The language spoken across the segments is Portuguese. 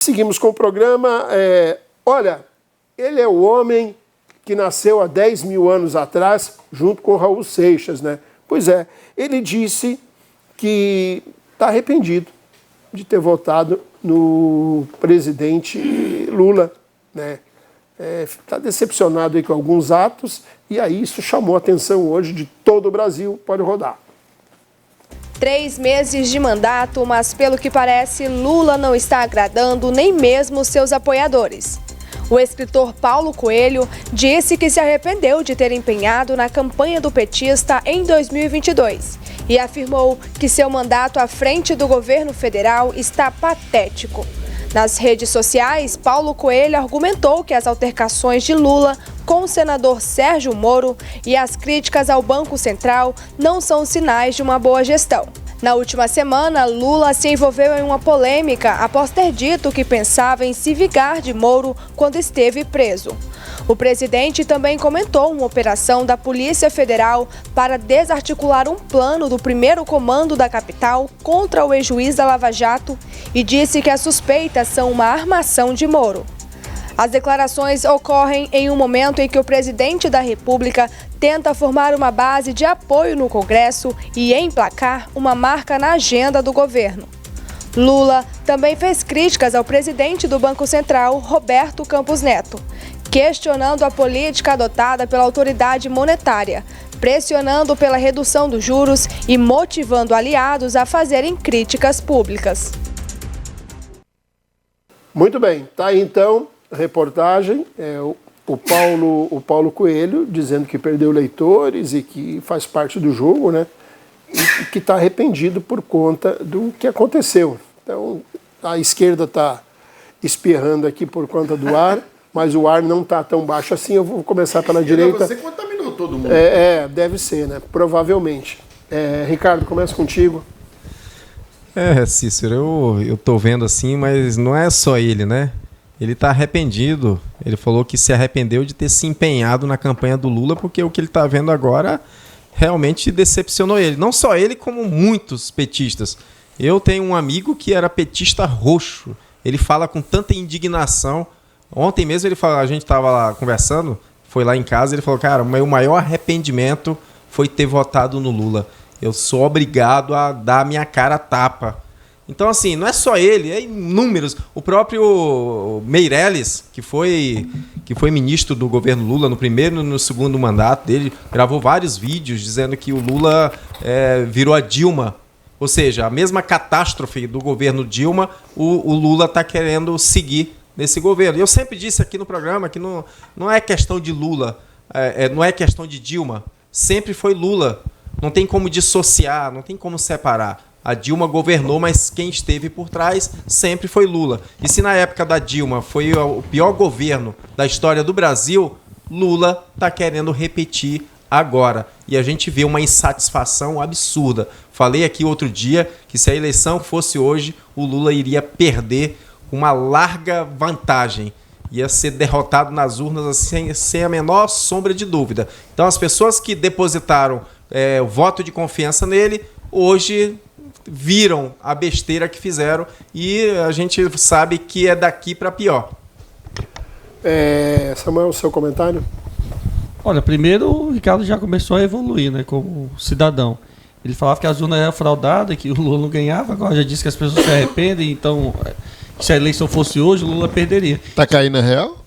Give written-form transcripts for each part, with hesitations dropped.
Seguimos com o programa. Olha, ele é o homem que nasceu há 10 mil anos atrás, junto com Raul Seixas, né? Pois é, ele disse que está arrependido de ter votado no presidente Lula, né? Está decepcionado aí com alguns atos, e aí isso chamou a atenção hoje de todo o Brasil. Pode rodar. 3 meses de mandato, mas pelo que parece, Lula não está agradando nem mesmo seus apoiadores. O escritor Paulo Coelho disse que se arrependeu de ter empenhado na campanha do petista em 2022 e afirmou que seu mandato à frente do governo federal está patético. Nas redes sociais, Paulo Coelho argumentou que as altercações de Lula com o senador Sérgio Moro e as críticas ao Banco Central não são sinais de uma boa gestão. Na última semana, Lula se envolveu em uma polêmica após ter dito que pensava em se vingar de Moro quando esteve preso. O presidente também comentou uma operação da Polícia Federal para desarticular um plano do primeiro comando da capital contra o ex-juiz da Lava Jato e disse que as suspeitas são uma armação de Moro. As declarações ocorrem em um momento em que o presidente da República tenta formar uma base de apoio no Congresso e emplacar uma marca na agenda do governo. Lula também fez críticas ao presidente do Banco Central, Roberto Campos Neto, questionando a política adotada pela autoridade monetária, pressionando pela redução dos juros e motivando aliados a fazerem críticas públicas. Muito bem, tá aí então reportagem, o Paulo Coelho dizendo que perdeu leitores e que faz parte do jogo, né? E que está arrependido por conta do que aconteceu. Então, a esquerda está espirrando aqui por conta do ar, mas o ar não está tão baixo assim. Eu vou começar pela direita. Você contaminou todo mundo. Deve ser, né? Provavelmente. Ricardo, começa contigo. Cícero, eu tô vendo assim, mas não é só ele, né? Ele está arrependido. Ele falou que se arrependeu de ter se empenhado na campanha do Lula, porque o que ele está vendo agora realmente decepcionou ele. Não só ele, como muitos petistas. Eu tenho um amigo que era petista roxo. Ele fala com tanta indignação. Ontem mesmo a gente estava lá conversando, foi lá em casa, ele falou, cara, o meu maior arrependimento foi ter votado no Lula. Eu sou obrigado a dar minha cara a tapa. Então, assim, não é só ele, é inúmeros. O próprio Meirelles, que foi ministro do governo Lula no primeiro e no segundo mandato dele, gravou vários vídeos dizendo que o Lula virou a Dilma. Ou seja, a mesma catástrofe do governo Dilma, o Lula está querendo seguir nesse governo. E eu sempre disse aqui no programa que não é questão de Lula, não é questão de Dilma. Sempre foi Lula. Não tem como dissociar, não tem como separar. A Dilma governou, mas quem esteve por trás sempre foi Lula. E se na época da Dilma foi o pior governo da história do Brasil, Lula está querendo repetir agora. E a gente vê uma insatisfação absurda. Falei aqui outro dia que se a eleição fosse hoje, o Lula iria perder uma larga vantagem. Ia ser derrotado nas urnas assim, sem a menor sombra de dúvida. Então as pessoas que depositaram o voto de confiança nele, hoje viram a besteira que fizeram e a gente sabe que é daqui para pior. Samuel, seu comentário? Olha, primeiro o Ricardo já começou a evoluir, né, como cidadão. Ele falava que a urna era fraudada, que o Lula não ganhava, agora já disse que as pessoas se arrependem, então se a eleição fosse hoje, o Lula perderia. Tá caindo na real?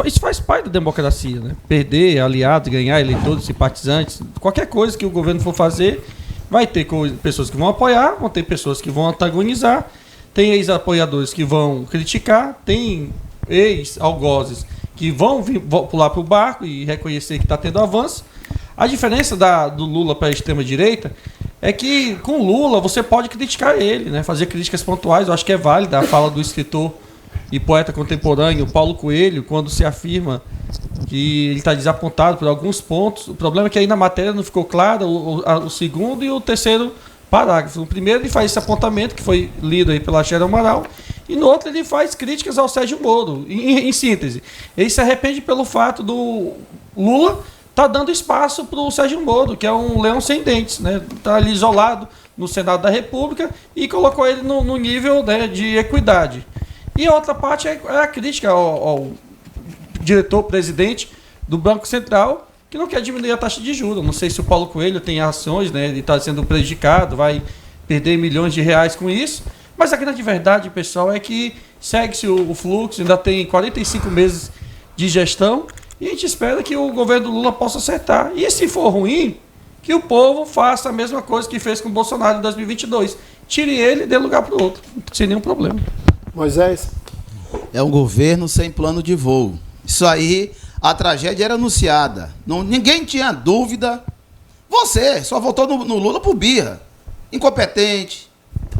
Isso faz parte da democracia, né? Perder aliados, ganhar eleitores, simpatizantes, qualquer coisa que o governo for fazer, vai ter pessoas que vão apoiar, vão ter pessoas que vão antagonizar, tem ex-apoiadores que vão criticar, tem ex-algozes que vão pular para o barco e reconhecer que está tendo avanço. A diferença do Lula para a extrema-direita é que com o Lula você pode criticar ele, né? Fazer críticas pontuais. Eu acho que é válida a fala do escritor e poeta contemporâneo Paulo Coelho, quando se afirma que ele está desapontado por alguns pontos. O problema é que aí na matéria não ficou claro o segundo e o terceiro parágrafo. No primeiro ele faz esse apontamento, que foi lido aí pela Xera Amaral, e no outro ele faz críticas ao Sérgio Moro. Em síntese, ele se arrepende pelo fato do Lula tá dando espaço para o Sérgio Moro, que é um leão sem dentes, né? Tá ali isolado no Senado da República e colocou ele no nível, né, de equidade. E a outra parte é a crítica ao diretor-presidente do Banco Central, que não quer diminuir a taxa de juros. Não sei se o Paulo Coelho tem ações, né? Ele está sendo prejudicado, vai perder milhões de reais com isso. Mas a grande verdade, pessoal, é que segue-se o fluxo, ainda tem 45 meses de gestão, e a gente espera que o governo Lula possa acertar. E se for ruim, que o povo faça a mesma coisa que fez com o Bolsonaro em 2022. Tire ele e dê lugar para o outro, sem nenhum problema. Moisés? É um governo sem plano de voo. Isso aí, a tragédia era anunciada. Ninguém tinha dúvida. Você só votou no Lula por birra. Incompetente,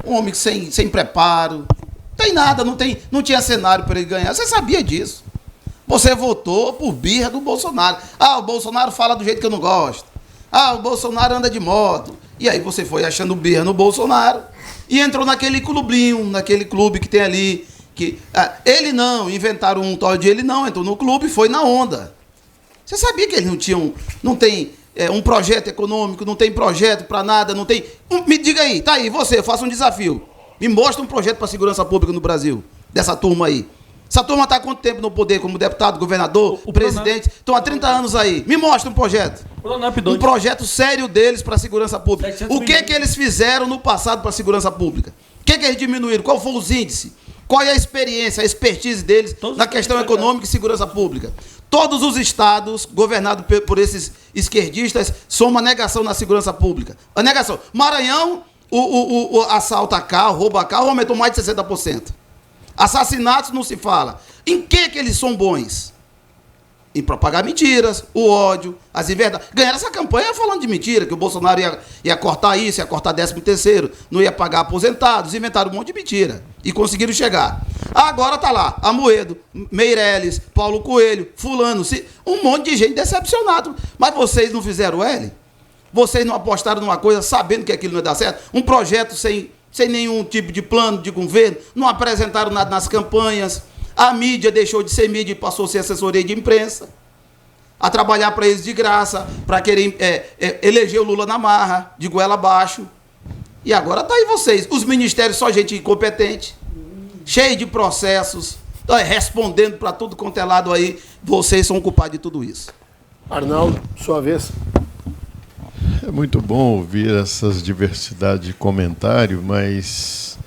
um homem sem preparo. Não tem nada, não tinha cenário para ele ganhar. Você sabia disso. Você votou por birra do Bolsonaro. O Bolsonaro fala do jeito que eu não gosto. O Bolsonaro anda de moto. E aí você foi achando birra no Bolsonaro e entrou naquele clubinho, naquele clube que tem ali. Ele não, inventaram um tal de ele não, entrou no clube e foi na onda. Você sabia que ele não tem um projeto econômico, não tem projeto para nada, não tem... Me diga aí, tá aí, você, faça um desafio. Me mostra um projeto para segurança pública no Brasil, dessa turma aí. Essa turma está há quanto tempo no poder como deputado, governador, presidente? Estão há 30 anos aí. Me mostra um projeto. Um projeto sério deles para a segurança pública. O que eles fizeram no passado para a segurança pública? O que eles diminuíram? Qual foi os índices? Qual é a experiência, a expertise deles na questão econômica e segurança pública? Todos os estados governados por esses esquerdistas são uma negação na segurança pública. A negação. Maranhão, o assalto a carro, roubo a carro, aumentou mais de 60%. Assassinatos não se fala. Em que eles são bons? Em propagar mentiras, o ódio, as inverdades. Ganharam essa campanha falando de mentira, que o Bolsonaro ia cortar isso, ia cortar 13º, não ia pagar aposentados, inventaram um monte de mentira. E conseguiram chegar. Agora tá lá, Amoedo, Meirelles, Paulo Coelho, fulano, um monte de gente decepcionado. Mas vocês não fizeram L? Vocês não apostaram numa coisa sabendo que aquilo não ia dar certo? Um projeto sem nenhum tipo de plano de governo, não apresentaram nada nas campanhas, a mídia deixou de ser mídia e passou a ser assessoria de imprensa, a trabalhar para eles de graça, para querer eleger o Lula na marra, de goela abaixo. E agora tá aí vocês, os ministérios só gente incompetente, cheio de processos, respondendo para tudo quanto é lado aí, vocês são culpados de tudo isso. Arnaldo, sua vez. É muito bom ouvir essas diversidades de comentário, mas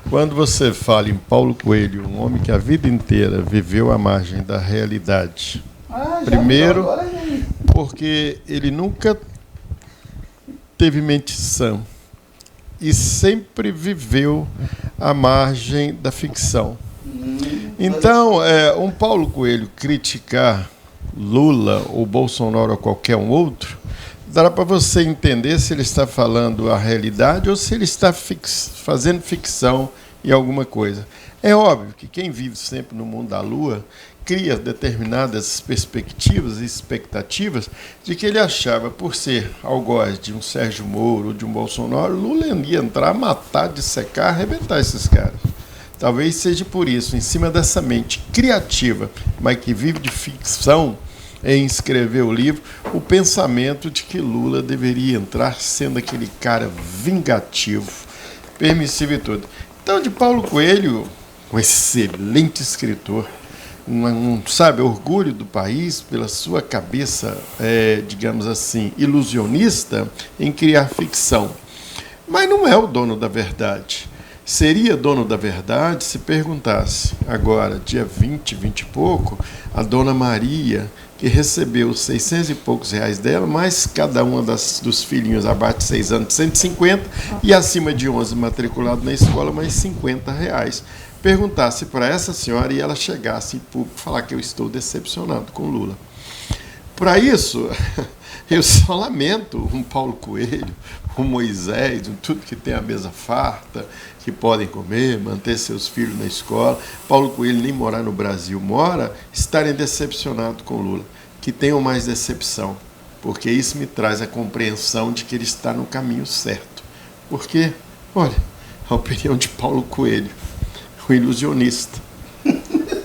quando você fala em Paulo Coelho, um homem que a vida inteira viveu à margem da realidade, primeiro, porque ele nunca teve mente sã e sempre viveu à margem da ficção. Então, um Paulo Coelho criticar Lula ou Bolsonaro ou qualquer um outro, dará para você entender se ele está falando a realidade ou se ele está fazendo ficção em alguma coisa. É óbvio que quem vive sempre no mundo da lua cria determinadas perspectivas e expectativas de que ele achava, por ser algoz de um Sérgio Moro ou de um Bolsonaro, Lula ia entrar, matar, dissecar, arrebentar esses caras. Talvez seja por isso, em cima dessa mente criativa, mas que vive de ficção, em escrever o livro, o pensamento de que Lula deveria entrar sendo aquele cara vingativo, permissivo e tudo. Então, de Paulo Coelho, um excelente escritor, orgulho do país pela sua cabeça, digamos assim, ilusionista em criar ficção. Mas não é o dono da verdade. Seria dono da verdade se perguntasse, agora, dia 20 e pouco, a dona Maria, que recebeu 600 e poucos reais dela, mais cada uma dos filhinhos abaixo de 6 anos, 150, e acima de 11 matriculado na escola, mais 50 reais. Perguntasse para essa senhora e ela chegasse em público falar que eu estou decepcionado com Lula. Para isso, eu só lamento um Paulo Coelho, um Moisés, tudo que tem a mesa farta, que podem comer, manter seus filhos na escola. Paulo Coelho nem morar no Brasil mora, estarem decepcionados com Lula. Que tenham mais decepção, porque isso me traz a compreensão de que ele está no caminho certo. Porque, olha, a opinião de Paulo Coelho, o ilusionista,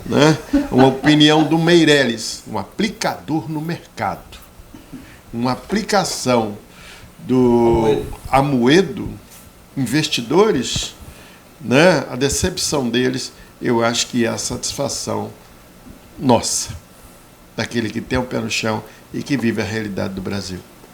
né? Uma opinião do Meirelles, um aplicador no mercado, uma aplicação do Amoedo, investidores, né? A decepção deles eu acho que é a satisfação nossa, daquele que tem o pé no chão e que vive a realidade do Brasil.